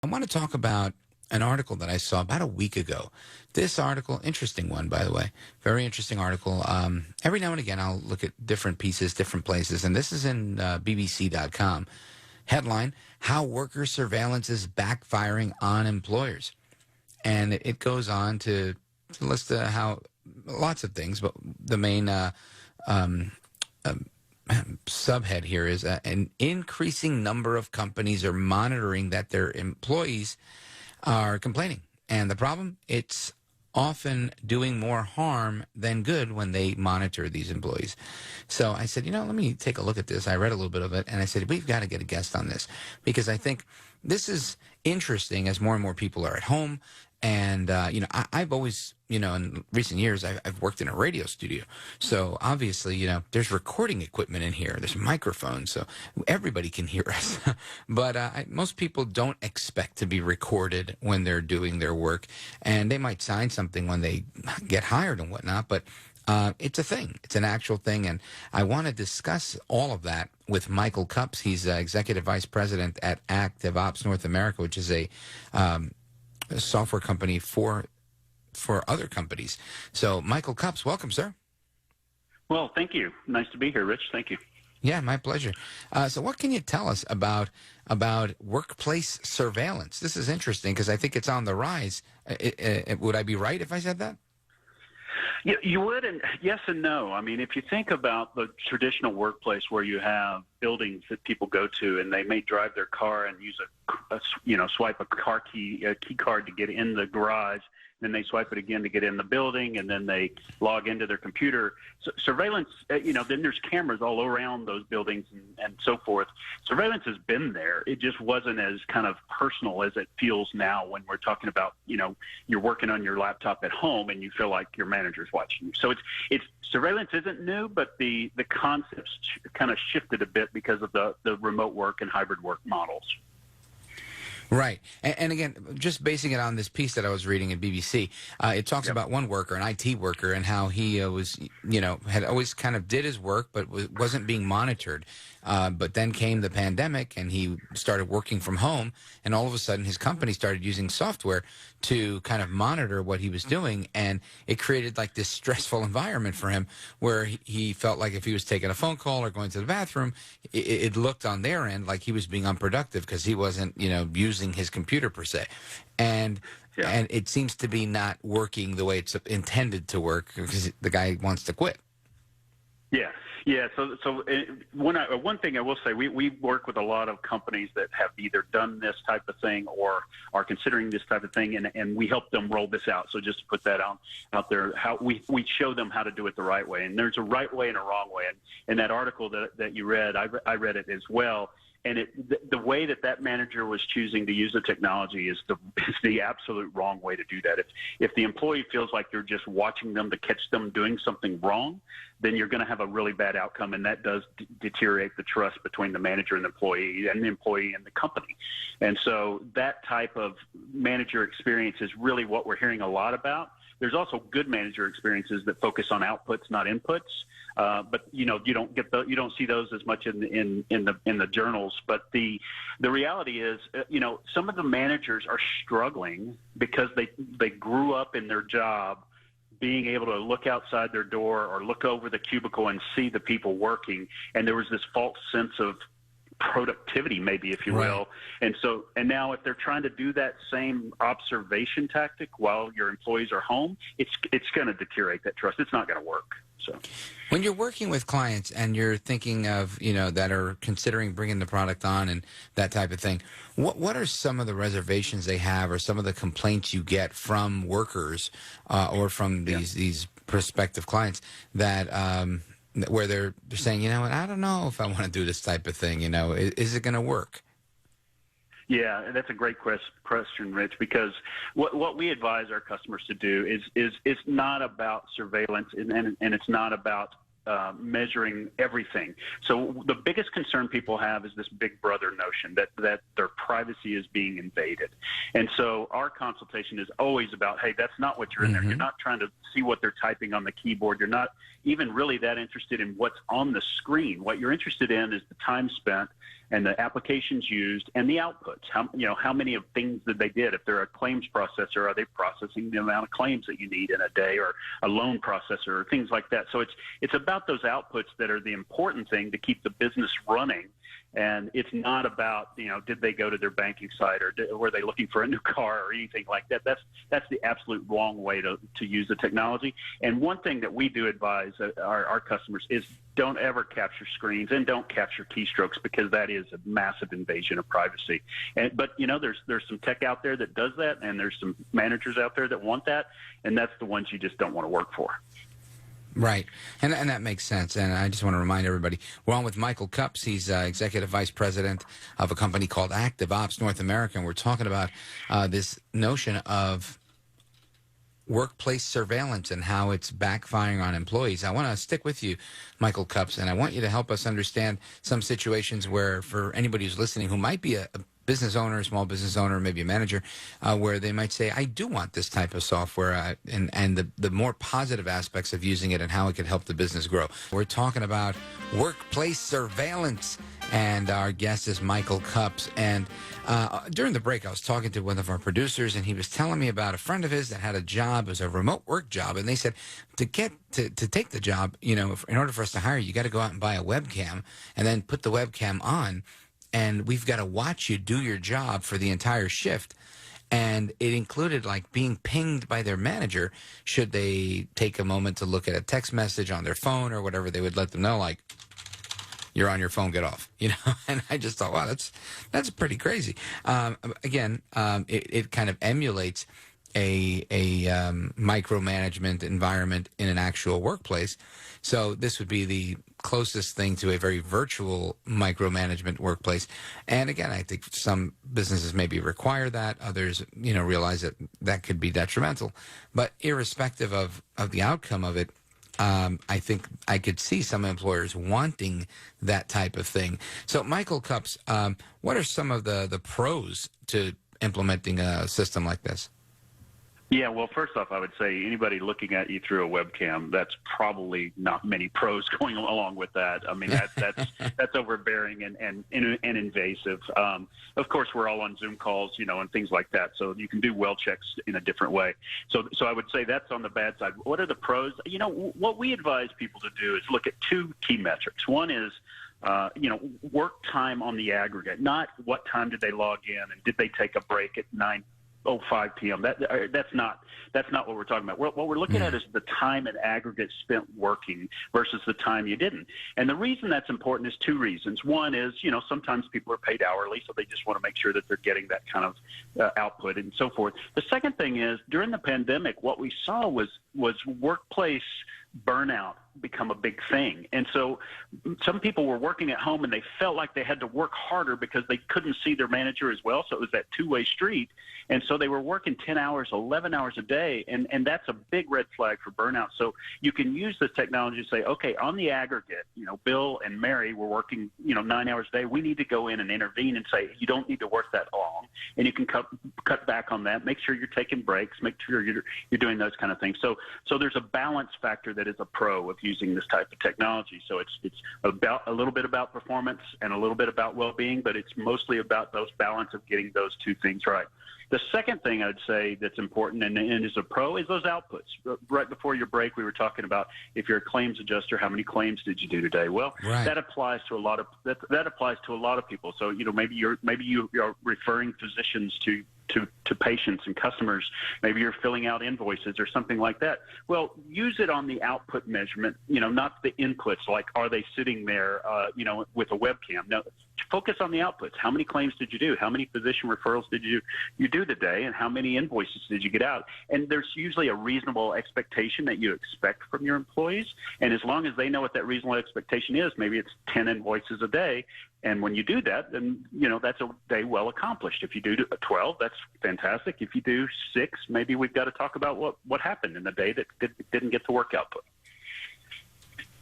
I want to talk about an article that I saw about a week ago. This article, interesting one, by the way, very interesting article. Every now and again, I'll look at different pieces, different places, and this is in BBC.com. Headline: How Worker Surveillance is Backfiring on Employers. And it goes on to list how lots of things, but the main um, um, subhead here is an increasing number of companies are monitoring that their employees are complaining. And the problem, it's often doing more harm than good when they monitor these employees. So I said, let me take a look at this. I read a little bit of it, and I said, we've got to get a guest on this because I think this is interesting as more and more people are at home. And, I've always, in recent years, I've worked in a radio studio. So obviously, there's recording equipment in here. There's microphones, so everybody can hear us. But most people don't expect to be recorded when they're doing their work. And they might sign something when they get hired and whatnot. But it's a thing. It's an actual thing. And I want to discuss all of that with Michael Cups. He's Executive Vice President at ActiveOps North America, which is a software company for other companies. So, Michael Cups, welcome, sir. Well, thank you. Nice to be here, Rich. Thank you. Yeah, my pleasure. So what can you tell us about workplace surveillance? This is interesting because I think it's on the rise. Would I be right if I said that? You would, and yes and no. I mean, if you think about the traditional workplace where you have buildings that people go to, and they may drive their car and use swipe a car key card to get in the garage, then they swipe it again to get in the building, and then they log into their computer. So surveillance, then there's cameras all around those buildings and so forth. Surveillance has been there. It just wasn't as kind of personal as it feels now when we're talking about, you're working on your laptop at home and you feel like your manager's watching you. So it's surveillance isn't new, but the concepts kind of shifted a bit because of the remote work and hybrid work models. Right. And again, just basing it on this piece that I was reading at BBC, it talks about one worker, an IT worker, and how he was, had always kind of did his work, but wasn't being monitored. But then came the pandemic, and he started working from home, and all of a sudden his company started using software to kind of monitor what he was doing, and it created like this stressful environment for him where he felt like if he was taking a phone call or going to the bathroom, it looked on their end like he was being unproductive because he wasn't, using his computer per se. And it seems to be not working the way it's intended to work because the guy wants to quit. Yeah. So one thing I will say, we work with a lot of companies that have either done this type of thing or are considering this type of thing, and we help them roll this out. So just to put that out there, how we show them how to do it the right way. And there's a right way and a wrong way. And in that article that you read, I read it as well. And the way that manager was choosing to use the technology is the absolute wrong way to do that. If the employee feels like you're just watching them to catch them doing something wrong, then you're going to have a really bad outcome, and that does deteriorate the trust between the manager and the employee and the company. And so that type of manager experience is really what we're hearing a lot about. There's also good manager experiences that focus on outputs, not inputs. But you don't see those as much in the journals. But the reality is, some of the managers are struggling because they grew up in their job being able to look outside their door or look over the cubicle and see the people working, and there was this false sense of productivity, maybe, if you will. And now if they're trying to do that same observation tactic while your employees are home, it's going to deteriorate that trust. It's not going to work. So when you're working with clients and you're thinking of, that are considering bringing the product on and that type of thing, what are some of the reservations they have or some of the complaints you get from workers or from these prospective clients that where they're saying, I don't know if I want to do this type of thing, is it going to work? Yeah, that's a great question, Rich, because what we advise our customers to do is it's not about surveillance and it's not about measuring everything. So the biggest concern people have is this big brother notion that their privacy is being invaded. And so our consultation is always about, hey, that's not what you're in there. You're not trying to see what they're typing on the keyboard. You're not even really that interested in what's on the screen. What you're interested in is the time spent and the applications used and the outputs. How many of things that they did? If they're a claims processor, are they processing the amount of claims that you need in a day, or a loan processor, or things like that? So it's about those outputs that are the important thing to keep the business running. And it's not about, did they go to their banking site, or were they looking for a new car or anything like that. That's the absolute wrong way to use the technology. And one thing that we do advise our customers is don't ever capture screens and don't capture keystrokes, because that is a massive invasion of privacy. But there's some tech out there that does that, and there's some managers out there that want that, and that's the ones you just don't want to work for. Right. And that makes sense. And I just want to remind everybody, we're on with Michael Cups. He's Executive Vice President of a company called ActiveOps North America. And we're talking about this notion of workplace surveillance and how it's backfiring on employees. I want to stick with you, Michael Cups, and I want you to help us understand some situations where, for anybody who's listening who might be a business owner, a small business owner, maybe a manager, where they might say, I do want this type of software, and the more positive aspects of using it and how it could help the business grow. We're talking about workplace surveillance, and our guest is Michael Cups. And during the break, I was talking to one of our producers, and he was telling me about a friend of his that had a job. It was a remote work job, and they said to take the job, in order for us to hire you, you got to go out and buy a webcam and then put the webcam on, and we've got to watch you do your job for the entire shift. And it included like being pinged by their manager should they take a moment to look at a text message on their phone or whatever. They would let them know, like, you're on your phone, get off, And I just thought, wow, that's pretty crazy. It kind of emulates a micromanagement environment in an actual workplace. So this would be the closest thing to a very virtual micromanagement workplace. And again, I think some businesses maybe require that. Others, realize that could be detrimental. But irrespective of the outcome of it, I think I could see some employers wanting that type of thing. So, Michael Cups, what are some of the pros to implementing a system like this? Yeah, well, first off, I would say anybody looking at you through a webcam, that's probably not many pros going along with that. I mean, that's overbearing and invasive. Of course, we're all on Zoom calls, and things like that, so you can do well checks in a different way. So I would say that's on the bad side. What are the pros? What we advise people to do is look at two key metrics. One is work time on the aggregate, not what time did they log in and did they take a break at 9:05 p.m. That's not what we're talking about. What we're looking at is the time in aggregate spent working versus the time you didn't. And the reason that's important is two reasons. One is, sometimes people are paid hourly, so they just want to make sure that they're getting that kind of output and so forth. The second thing is, during the pandemic, what we saw was workplace burnout become a big thing. And so some people were working at home and they felt like they had to work harder because they couldn't see their manager as well. So it was that two-way street. And so they were working 10 hours, 11 hours a day. And that's a big red flag for burnout. So you can use this technology to say, okay, on the aggregate, Bill and Mary were working, 9 hours a day. We need to go in and intervene and say, you don't need to work that long. And you can cut back on that, make sure you're taking breaks, make sure you're doing those kind of things. So there's a balance factor that is a pro of using this type of technology. So it's about a little bit about performance and a little bit about well-being, but it's mostly about those balance of getting those two things right. The second thing I'd say that's important and is a pro is those outputs. Right before your break, we were talking about if you're a claims adjuster, how many claims did you do today? Well, right. That applies to a lot of people. So maybe you're referring physicians to patients and customers. Maybe you're filling out invoices or something like that. Well, use it on the output measurement, not the inputs, like are they sitting there, with a webcam. No, focus on the outputs. How many claims did you do? How many physician referrals did you do today? And how many invoices did you get out? And there's usually a reasonable expectation that you expect from your employees. And as long as they know what that reasonable expectation is, maybe it's 10 invoices a day. And when you do that, then, that's a day well accomplished. If you do 12, that's fantastic. If you do 6, maybe we've got to talk about what happened in the day that didn't get the work output.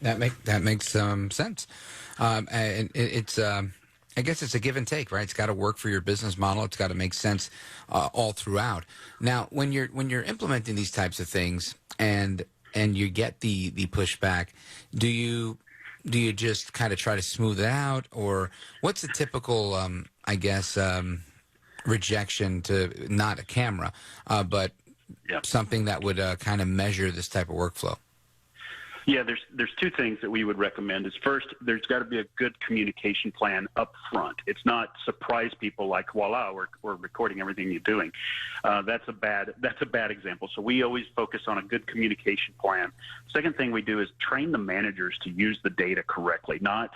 That makes sense. And it's I guess it's a give and take, right? It's got to work for your business model. It's got to make sense all throughout. Now, when you're implementing these types of things and you get the pushback, do you do you just kind of try to smooth it out, or what's the typical, I guess, rejection to not a camera, but Yeah. something that would kind of measure this type of workflow? Yeah, there's two things that we would recommend. Is first, there's got to be a good communication plan up front. It's not surprise people like, voila, we're recording everything you're doing. That's a bad example. So we always focus on a good communication plan. Second thing we do is train the managers to use the data correctly, not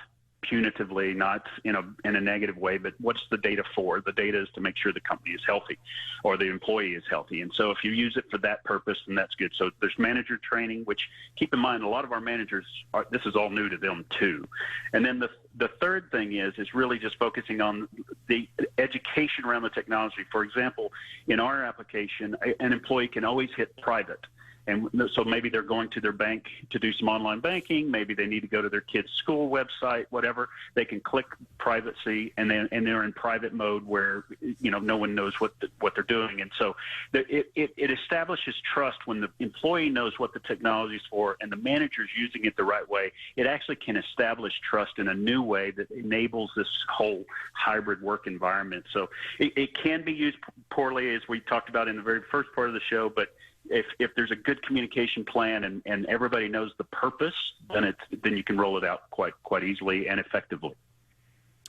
punitively, not in a negative way, but what's the data for? The data is to make sure the company is healthy or the employee is healthy. And so if you use it for that purpose, then that's good. So there's manager training, which keep in mind, a lot of our managers this is all new to them too. And then the third thing is really just focusing on the education around the technology. For example, in our application, an employee can always hit private. And so maybe they're going to their bank to do some online banking. Maybe they need to go to their kid's school website, whatever. They can click privacy, and they're in private mode where no one knows what they're doing. And so it establishes trust when the employee knows what the technology is for, and the manager's using it the right way. It actually can establish trust in a new way that enables this whole hybrid work environment. So it can be used poorly, as we talked about in the very first part of the show, but if there's a good communication plan and everybody knows the purpose, then you can roll it out quite easily and effectively.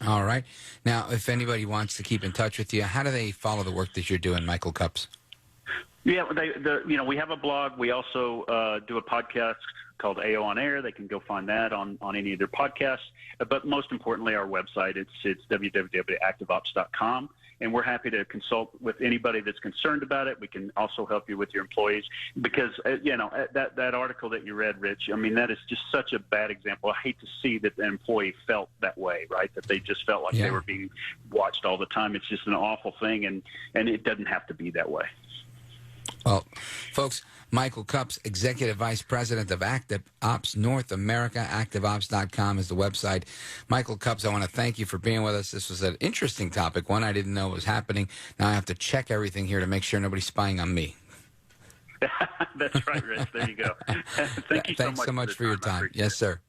All right. Now, if anybody wants to keep in touch with you, how do they follow the work that you're doing, Michael Cups? Yeah, we have a blog. We also do a podcast called AO on Air. They can go find that on any of their podcasts. But most importantly, our website, it's www.activeops.com. And we're happy to consult with anybody that's concerned about it. We can also help you with your employees because, that article that you read, Rich, I mean, that is just such a bad example. I hate to see that the employee felt that way, right, that they just felt like they were being watched all the time. It's just an awful thing, and it doesn't have to be that way. Well, folks, Michael Cups, Executive Vice President of ActiveOps North America. ActiveOps.com is the website. Michael Cups, I want to thank you for being with us. This was an interesting topic, one I didn't know was happening. Now I have to check everything here to make sure nobody's spying on me. That's right, Rich. There you go. Thank you Thanks so much for your time. Yes, sir.